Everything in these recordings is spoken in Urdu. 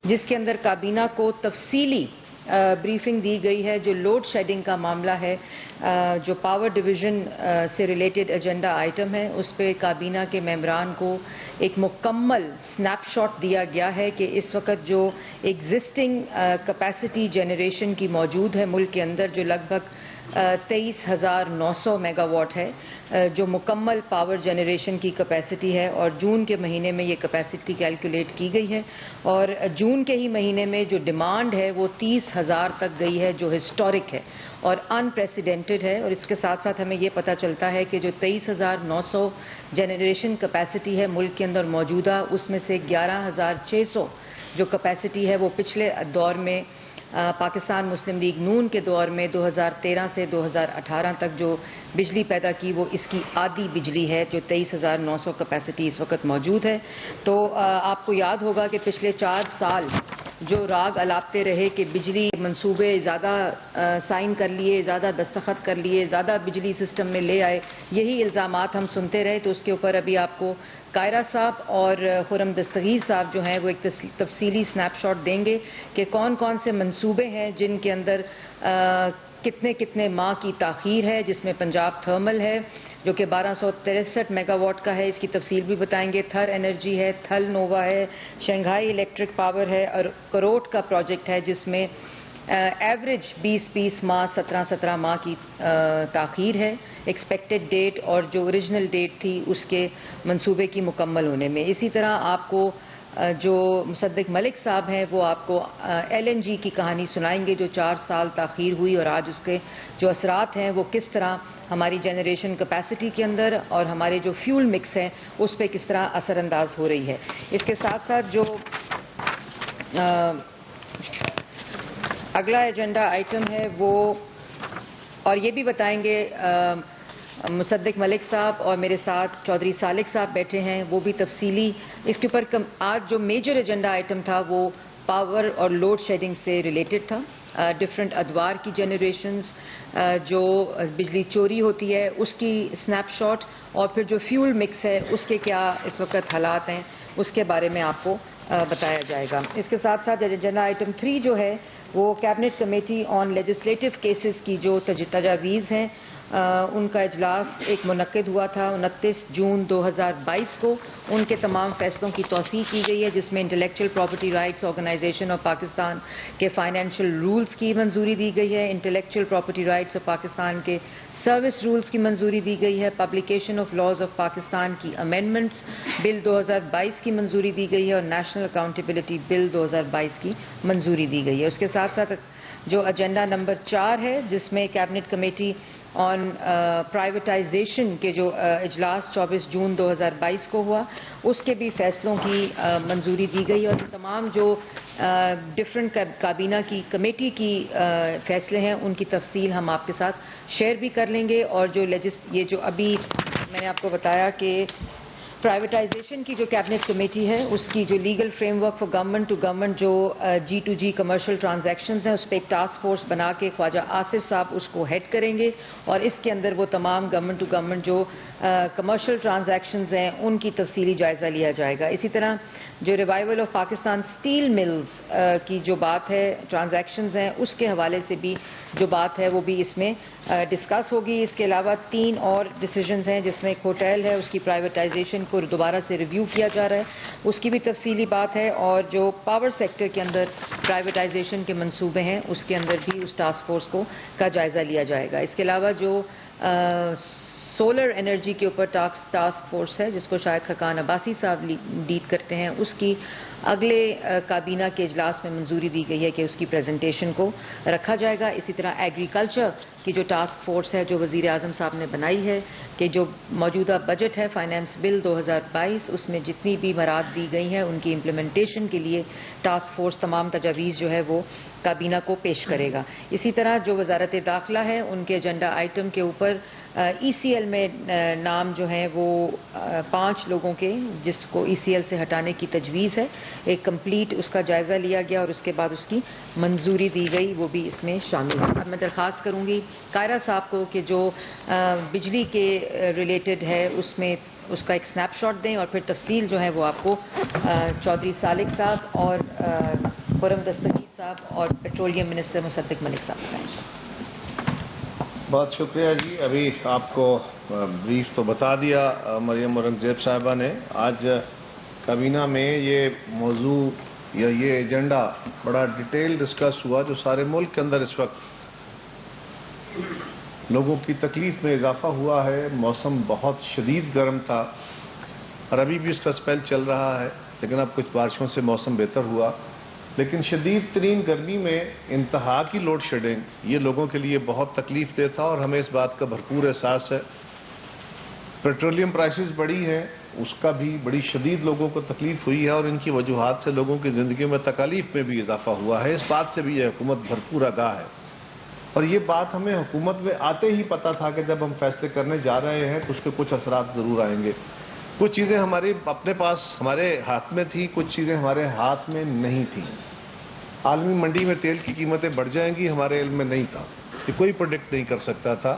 جس کے اندر کابینہ کو تفصیلی بریفنگ دی گئی ہے. جو لوڈ شیڈنگ کا معاملہ ہے، جو پاور ڈویژن سے ریلیٹڈ ایجنڈا آئٹم ہے، اس پہ کابینہ کے ممبران کو ایک مکمل سنیپ شاٹ دیا گیا ہے کہ اس وقت جو ایگزسٹنگ کیپیسٹی جنریشن کی موجود ہے ملک کے اندر، جو لگ بھگ 23,900 میگا واٹ ہے، جو مکمل پاور جنریشن کی کیپیسٹی ہے، اور جون کے مہینے میں یہ کیپیسٹی کیلکولیٹ کی گئی ہے، اور جون کے ہی مہینے میں جو ڈیمانڈ ہے وہ 30,000 تک گئی ہے، جو ہسٹورک ہے اور ان پریسیڈنٹڈ ہے. اور اس کے ساتھ ساتھ ہمیں یہ پتہ چلتا ہے کہ جو 23,900 جنریشن کیپیسٹی ہے ملک کے اندر موجودہ، اس میں سے 11,600 جو کیپیسٹی ہے وہ پچھلے دور میں پاکستان مسلم لیگ نون کے دور میں 2013 سے 2018 تک جو بجلی پیدا کی، وہ اس کی آدھی بجلی ہے، جو 23,900 کیپیسٹی اس وقت موجود ہے. تو آپ کو یاد ہوگا کہ پچھلے 4 سال جو راگ الاپتے رہے کہ بجلی منصوبے زیادہ سائن کر لیے، زیادہ دستخط کر لیے، زیادہ بجلی سسٹم میں لے آئے، یہی الزامات ہم سنتے رہے. تو اس کے اوپر ابھی آپ کو قائرہ صاحب اور خرم دستگیر صاحب جو ہیں وہ ایک تفصیلی سنیپ شاٹ دیں گے کہ کون کون سے منصوبے ہیں جن کے اندر کتنے ماہ کی تاخیر ہے، جس میں پنجاب تھرمل ہے جو کہ 1263 میگا واٹ کا ہے، اس کی تفصیل بھی بتائیں گے. تھر انرجی ہے، تھل نووا ہے، شنگھائی الیکٹرک پاور ہے، اور کروٹ کا پروجیکٹ ہے جس میں ایوریج 20 ماہ 17 ماہ کی تاخیر ہے ایکسپیکٹڈ ڈیٹ، اور جو اوریجنل ڈیٹ تھی اس کے منصوبے کی مکمل ہونے میں. اسی طرح آپ کو جو مصدق ملک صاحب ہیں وہ آپ کو LNG کی کہانی سنائیں گے، جو 4 سال تاخیر ہوئی اور آج اس کے جو اثرات ہیں وہ کس طرح ہماری جنریشن کیپیسٹی کے اندر اور ہمارے جو فیول مکس ہیں اس پہ کس طرح اثر انداز ہو رہی ہے. اس کے ساتھ ساتھ جو اگلا ایجنڈا آئٹم ہے وہ، اور یہ بھی بتائیں گے مصدق ملک صاحب، اور میرے ساتھ چودھری سالک صاحب بیٹھے ہیں، وہ بھی تفصیلی اس کے اوپر. آج جو میجر ایجنڈا آئٹم تھا وہ پاور اور لوڈ شیڈنگ سے ریلیٹڈ تھا. ڈفرینٹ ادوار کی جنریشنز، جو بجلی چوری ہوتی ہے اس کی سنیپ شاٹ، اور پھر جو فیول مکس ہے اس کے کیا اس وقت حالات ہیں اس کے بارے میں آپ کو بتایا جائے گا. اس کے ساتھ ساتھ ایجنڈا آئٹم 3 جو ہے وہ cabinet committee on legislative cases کی جو تجاویز ہیں ان کا اجلاس ایک منعقد ہوا تھا 29 جون 2022 کو. ان کے تمام فیصلوں کی توثیق کی گئی ہے، جس میں intellectual property rights organisation of Pakistan کے فائنینشیل رولز کی منظوری دی گئی ہے، intellectual property rights of Pakistan کے سروس رولز کی منظوری دی گئی ہے، publication of laws of Pakistan کی امینڈمنٹس بل 2022 کی منظوری دی گئی ہے، اور نیشنل اکاؤنٹیبلٹی بل 2022 کی منظوری دی گئی ہے. اس کے ساتھ ساتھ جو ایجنڈا نمبر 4 ہے جس میں کیبنٹ کمیٹی آن پرائیویٹائزیشن کے جو اجلاس 24 جون 2022 کو ہوا، اس کے بھی فیصلوں کی منظوری دی گئی، اور تمام جو ڈفرینٹ کابینہ کی کمیٹی کی فیصلے ہیں ان کی تفصیل ہم آپ کے ساتھ شیئر بھی کر لیں گے. اور جو یہ جو ابھی میں نے آپ کو بتایا کہ پرائیویٹائزیشن کی جو کیبنٹ کمیٹی ہے اس کی جو legal framework for government to government جو G2G کمرشل ٹرانزیکشنز ہیں اس پہ ایک ٹاسک فورس بنا کے خواجہ آصف صاحب اس کو ہیڈ کریں گے، اور اس کے اندر وہ تمام گورنمنٹ ٹو گورنمنٹ جو کمرشل ٹرانزیکشنز ہیں ان کی تفصیلی جائزہ لیا جائے گا. اسی طرح جو revival of Pakistan steel mills کی جو بات ہے ٹرانزیکشنز ہیں اس کے حوالے سے بھی جو بات ہے وہ بھی اس میں ڈسکس ہوگی. اس کے علاوہ 3 اور ڈیسیژنز ہیں جس میں ایک ہوٹل ہے اس کی پرائیویٹائزیشن کو دوبارہ سے ریویو کیا جا رہا ہے، اس کی بھی تفصیلی بات ہے، اور جو پاور سیکٹر کے اندر پرائیویٹائزیشن کے منصوبے ہیں اس کے اندر بھی اس ٹاسک فورس کا جائزہ لیا جائے گا. اس کے علاوہ جو سولر انرجی کے اوپر ٹاسک فورس ہے جس کو شاید خاقان عباسی صاحب لیڈ کرتے ہیں، اس کی اگلے کابینہ کے اجلاس میں منظوری دی گئی ہے کہ اس کی پریزنٹیشن کو رکھا جائے گا. اسی طرح ایگریکلچر کی جو ٹاسک فورس ہے جو وزیر اعظم صاحب نے بنائی ہے کہ جو موجودہ بجٹ ہے فائنانس بل 2022 اس میں جتنی بھی مراد دی گئی ہیں ان کی امپلیمنٹیشن کے لیے ٹاسک فورس تمام تجاویز جو ہے وہ کابینہ کو پیش کرے گا. اسی طرح جو وزارت داخلہ ہے ان کے ایجنڈا آئٹم کے اوپر ECL میں نام جو ہیں وہ 5 لوگوں کے جس کو ECL سے ہٹانے کی تجویز ہے، ایک کمپلیٹ اس کا جائزہ لیا گیا اور اس کے بعد اس کی منظوری دی گئی، وہ بھی اس میں شامل ہے. اب میں درخواست کروں گی کائرہ صاحب کو کہ جو بجلی کے ریلیٹڈ ہے اس کا ایک سنیپ شاٹ دیں اور پھر تفصیل جو ہے وہ آپ کو چودھری صالح صاحب اور خرم دستگیر صاحب اور پیٹرولیم منسٹر مصدق ملک صاحب بتائیں۔ بہت شکریہ جی۔ ابھی آپ کو بریف تو بتا دیا مریم اورنگزیب صاحبہ نے۔ آج کابینہ میں یہ موضوع یا یہ ایجنڈا بڑا ڈیٹیل ڈسکس ہوا، جو سارے ملک کے اندر اس وقت لوگوں کی تکلیف میں اضافہ ہوا ہے۔ موسم بہت شدید گرم تھا اور ابھی بھی اس کا اسپیل چل رہا ہے، لیکن اب کچھ بارشوں سے موسم بہتر ہوا۔ لیکن شدید ترین گرمی میں انتہا کی لوڈ شیڈنگ یہ لوگوں کے لیے بہت تکلیف دہ تھا، اور ہمیں اس بات کا بھرپور احساس ہے۔ پیٹرولیم پرائسز بڑی ہیں، اس کا بھی بڑی شدید لوگوں کو تکلیف ہوئی ہے، اور ان کی وجوہات سے لوگوں کی زندگیوں میں تکالیف میں بھی اضافہ ہوا ہے۔ اس بات سے بھی یہ حکومت بھرپور آگاہ ہے، اور یہ بات ہمیں حکومت میں آتے ہی پتہ تھا کہ جب ہم فیصلے کرنے جا رہے ہیں کچھ کے کچھ اثرات ضرور آئیں گے۔ کچھ چیزیں ہماری اپنے پاس ہمارے ہاتھ میں تھی، کچھ چیزیں ہمارے ہاتھ میں نہیں تھیں۔ عالمی منڈی میں تیل کی قیمتیں بڑھ جائیں گی ہمارے علم میں نہیں تھا، یہ کوئی پروڈکٹ نہیں کر سکتا تھا۔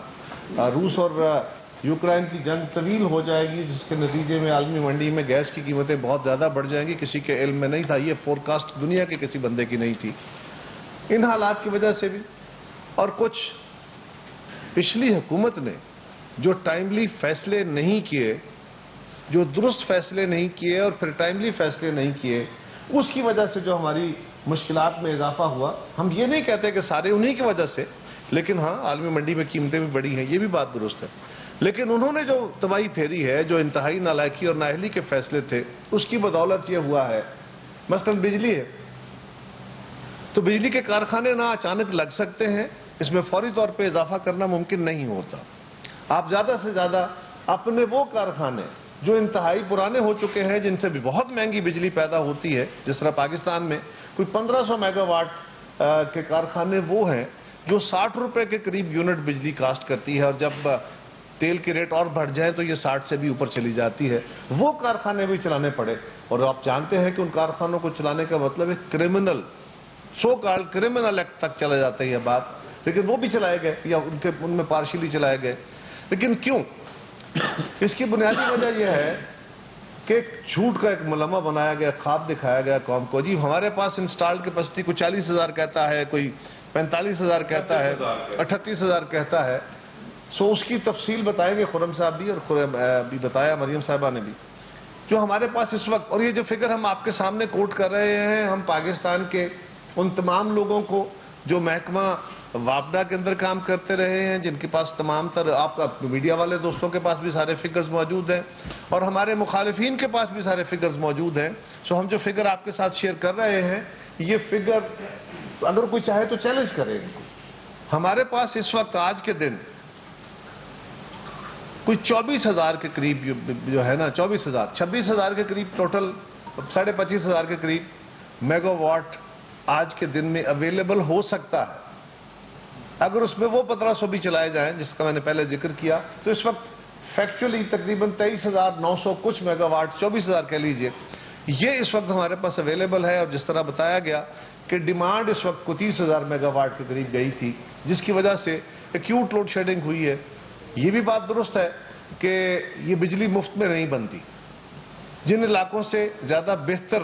روس اور یوکرائن کی جنگ طویل ہو جائے گی، جس کے نتیجے میں عالمی منڈی میں گیس کی قیمتیں بہت زیادہ بڑھ جائیں گی، کسی کے علم میں نہیں تھا، یہ فور کاسٹ دنیا کے کسی بندے کی نہیں تھی۔ ان حالات کی وجہ سے بھی، اور کچھ پچھلی حکومت نے جو ٹائملی فیصلے نہیں کیے، جو درست فیصلے نہیں کیے اور پھر ٹائملی فیصلے نہیں کیے، اس کی وجہ سے جو ہماری مشکلات میں اضافہ ہوا۔ ہم یہ نہیں کہتے کہ سارے انہی کی وجہ سے، لیکن ہاں عالمی منڈی میں قیمتیں بھی بڑی ہیں، یہ بھی بات درست ہے، لیکن انہوں نے جو تباہی پھیری ہے، جو انتہائی نالائکی اور نااہلی کے فیصلے تھے، اس کی بدولت یہ ہوا ہے۔ مثلا بجلی ہے تو بجلی کے کارخانے نہ اچانک لگ سکتے ہیں، اس میں فوری طور پہ اضافہ کرنا ممکن نہیں ہوتا۔ آپ زیادہ سے زیادہ اپنے وہ کارخانے جو انتہائی پرانے ہو چکے ہیں، جن سے بھی بہت مہنگی بجلی پیدا ہوتی ہے، جس طرح پاکستان میں کوئی 1500 میگا واٹ کے کارخانے وہ ہیں جو 60 روپے کے قریب یونٹ بجلی کاسٹ کرتی ہے، اور جب تیل کے ریٹ اور بڑھ جائیں تو یہ 60 سے بھی اوپر چلی جاتی ہے، وہ کارخانے بھی چلانے پڑے۔ اور آپ جانتے ہیں کہ ان کارخانوں کو چلانے کا مطلب ہے کرمنل، سو کال کرمنل ایکٹ تک چلا جاتا ہے یہ بات، لیکن وہ بھی چلائے گئے یا ان میں پارشلی چلائے گئے۔ لیکن کیوں؟ اس کی بنیادی وجہ یہ ہے کہ ایک جھوٹ کا ایک ملمہ بنایا گیا، خواب دکھایا گیا قوم کو، جی ہمارے پاس انسٹالڈ کیپیسٹی کوئی 40,000 کہتا ہے، کوئی 45,000 کہتا ہے، 38,000 کہتا ہے۔ اس کی تفصیل بتائیں گے خرم صاحب بھی، اور بھی بتایا مریم صاحبہ نے بھی، جو ہمارے پاس اس وقت، اور یہ جو فگر ہم آپ کے سامنے کوٹ کر رہے ہیں، ہم پاکستان کے ان تمام لوگوں کو جو محکمہ وابڈا کے اندر کام کرتے رہے ہیں، جن کے پاس تمام تر، آپ کا میڈیا والے دوستوں کے پاس بھی سارے فگرز موجود ہیں، اور ہمارے مخالفین کے پاس بھی سارے فگرز موجود ہیں۔ ہم جو فگر آپ کے ساتھ شیئر کر رہے ہیں، یہ فگر اگر کوئی چاہے تو چیلنج کرے گا۔ ہمارے پاس اس وقت آج کے دن کوئی 24,000 کے قریب جو ہے نا، 26,000 کے قریب ٹوٹل 25,500 کے قریب میگا واٹ آج کے دن میں اویلیبل ہو سکتا ہے۔ اگر اس میں وہ 1500 بھی چلائے جائیں جس کا میں نے پہلے ذکر کیا، تو اس وقت فیکچولی تقریباً 23,900 کچھ میگا واٹ، 24,000 کہہ لیجئے، یہ اس وقت ہمارے پاس اویلیبل ہے۔ اور جس طرح بتایا گیا کہ ڈیمانڈ اس وقت کو 30,000 میگا واٹ کے قریب گئی تھی، جس کی وجہ سے ایکیوٹ لوڈ شیڈنگ ہوئی ہے۔ یہ بھی بات درست ہے کہ یہ بجلی مفت میں نہیں بنتی۔ جن علاقوں سے زیادہ بہتر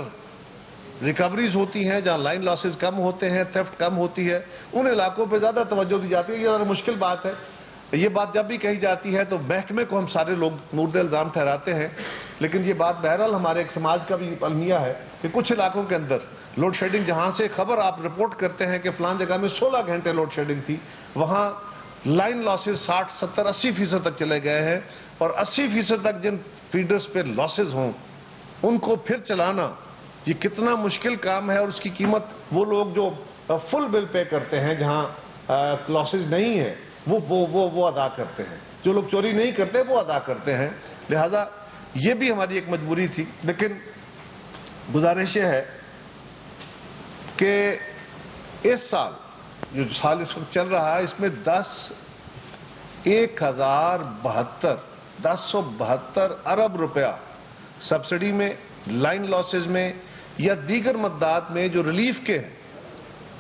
ریکوریز ہوتی ہیں، جہاں لائن لاسز کم ہوتے ہیں، تھیفٹ کم ہوتی ہے، ان علاقوں پہ زیادہ توجہ دی جاتی ہے۔ یہ ذرا مشکل بات ہے، یہ بات جب بھی کہی جاتی ہے تو محکمے کو ہم سارے لوگ مورد الزام ٹھہراتے ہیں، لیکن یہ بات بہرحال ہمارے ایک سماج کا بھی المیہ ہے کہ کچھ علاقوں کے اندر لوڈ شیڈنگ، جہاں سے خبر آپ رپورٹ کرتے ہیں کہ فلان جگہ میں 16 گھنٹے لوڈ شیڈنگ تھی، وہاں لائن لاسز 60, 70, 80% تک چلے گئے ہیں، اور 80% تک جن فیڈرز پہ لاسز ہوں ان کو پھر چلانا یہ کتنا مشکل کام ہے، اور اس کی قیمت وہ لوگ جو فل بل پے کرتے ہیں، جہاں لاسز نہیں ہے، وہ ادا کرتے ہیں۔ جو لوگ چوری نہیں کرتے وہ ادا کرتے ہیں۔ لہذا یہ بھی ہماری ایک مجبوری تھی، لیکن گزارش یہ ہے کہ اس سال جو سال اس وقت چل رہا ہے، اس میں 1,072 ارب روپیہ سبسڈی میں، لائن لاسز میں یا دیگر مدات میں جو ریلیف کے ہیں،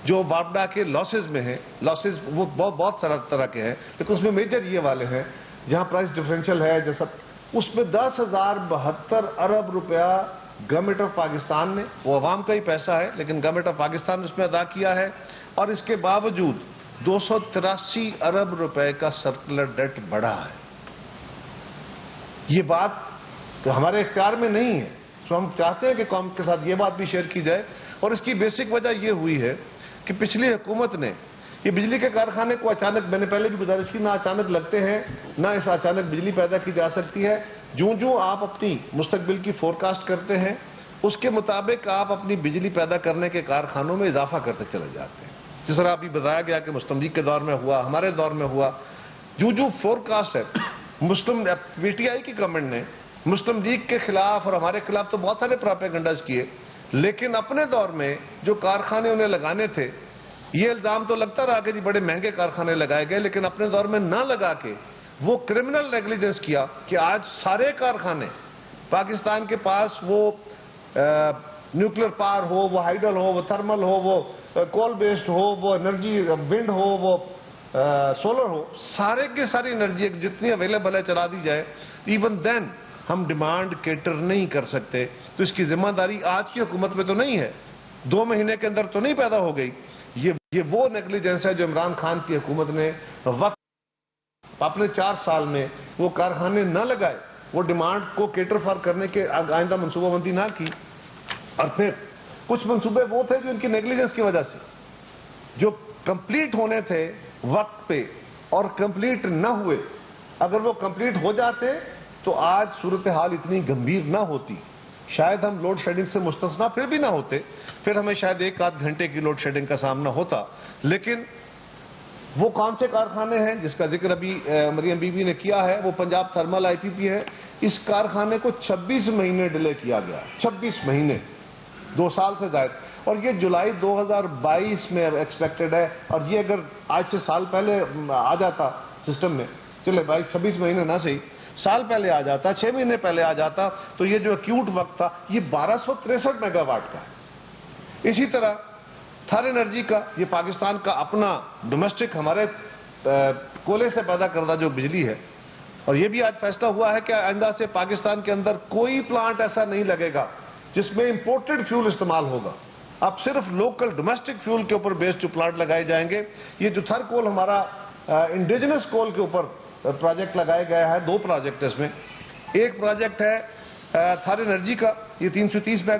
جو بابڈا کے لاسز میں ہیں، لاسز وہ بہت طرح کے ہیں، لیکن اس میں میجر یہ والے ہیں جہاں پرائس ڈفرینشل ہے، جیسا اس میں 10,072 ارب روپیہ گورنمنٹ آف پاکستان نے، وہ عوام کا ہی پیسہ ہے لیکن گورنمنٹ آف پاکستان نے اس میں ادا کیا ہے، اور اس کے باوجود 283 ارب روپے کا سرکولر ڈیٹ بڑھا ہے۔ یہ بات ہمارے اختیار میں نہیں ہے، تو ہم چاہتے ہیں کہ قوم کے ساتھ یہ بات بھی شیئر کی جائے، اور اس کی بیسک وجہ یہ ہوئی ہے کہ پچھلی حکومت نے یہ بجلی کے کارخانے کو اچانک، میں نے پہلے بھی گزارش کی، نہ اچانک لگتے ہیں نہ اس اچانک بجلی پیدا کی جا سکتی ہے۔ جو آپ اپنی مستقبل کی فورکاسٹ کرتے ہیں اس کے مطابق آپ اپنی بجلی پیدا کرنے کے کارخانوں میں اضافہ کرتے چلے جاتے ہیں، جس طرح ابھی بتایا گیا کہ مستملیغ کے دور میں ہوا، ہمارے دور میں ہوا۔ جو فورکاسٹ ہے، پی ٹی آئی کی گورنمنٹ نے مسلم لیگ کے خلاف اور ہمارے خلاف تو بہت سارے پراپیگنڈاز کیے، لیکن اپنے دور میں جو کارخانے انہیں لگانے تھے، یہ الزام تو لگتا رہا کہ جی بڑے مہنگے کارخانے لگائے گئے، لیکن اپنے دور میں نہ لگا کے وہ کرمنل نیگلیجنس کیا کہ آج سارے کارخانے پاکستان کے پاس، وہ نیوکلیر پاور ہو، وہ ہائیڈل ہو، وہ تھرمل ہو، وہ کول بیسڈ ہو، وہ انرجی ونڈ ہو، وہ سولر ہو، سارے کی ساری انرجی جتنی اویلیبل ہے چلا دی جائے، ایون دین ہم ڈیمانڈ کیٹر نہیں کر سکتے۔ تو اس کی ذمہ داری آج کی حکومت میں تو نہیں ہے، 2 مہینے کے اندر تو نہیں پیدا ہو گئی۔ یہ وہ نیگلیجنس ہے جو عمران خان کی حکومت نے وقت اپنے 4 سال میں وہ کارخانے نہ لگائے، وہ ڈیمانڈ کو کیٹر فار کرنے کے آئندہ منصوبہ بندی نہ کی، اور پھر کچھ منصوبے وہ تھے جو ان کی نیگلیجنس کی وجہ سے جو کمپلیٹ ہونے تھے وقت پہ اور کمپلیٹ نہ ہوئے، اگر وہ کمپلیٹ ہو جاتے تو آج صورتحال اتنی گمبھیر نہ ہوتی، شاید ہم لوڈ شیڈنگ سے مستثنا پھر بھی نہ ہوتے، پھر ہمیں شاید 1-8 گھنٹے کی لوڈ شیڈنگ کا سامنا ہوتا۔ لیکن وہ کون سے کارخانے ہیں جس کا ذکر ابھی مریم بی بی نے کیا ہے، وہ پنجاب تھرمل آئی پی پی ہے۔ اس کارخانے کو 26 مہینے ڈیلے کیا گیا، 26 مہینے، 2 سال سے زائد، اور یہ جولائی 2022 میں ایکسپیکٹڈ ہے، اور یہ اگر آج سے سال پہلے آ جاتا سسٹم میں، چلے بھائی 26 مہینے نہ صحیح، سال پہلے آ جاتا، 6 مہینے پہلے آ جاتا، تو یہ جو ایکیوٹ وقت تھا یہ 1263 میگا واٹ کا ہے۔ اسی طرح تھر انرجی کا، یہ پاکستان کا اپنا ڈومیسٹک ہمارے کولے سے پیدا کردہ جو بجلی ہے، اور یہ بھی آج فیصلہ ہوا ہے کہ آئندہ سے پاکستان کے اندر کوئی پلانٹ ایسا نہیں لگے گا جس میں امپورٹڈ فیول استعمال ہوگا، اب صرف لوکل ڈومیسٹک فیول کے اوپر بیسڈ جو پلانٹ لگائے جائیں گے۔ یہ جو تھر کول ہمارا انڈیجنس کول کے اوپر پروجیکٹ لگایا گیا ہے، 2 پروجیکٹ اس میں، ایک پروجیکٹ ہے تھر انرجی کا، یہ 330 میگا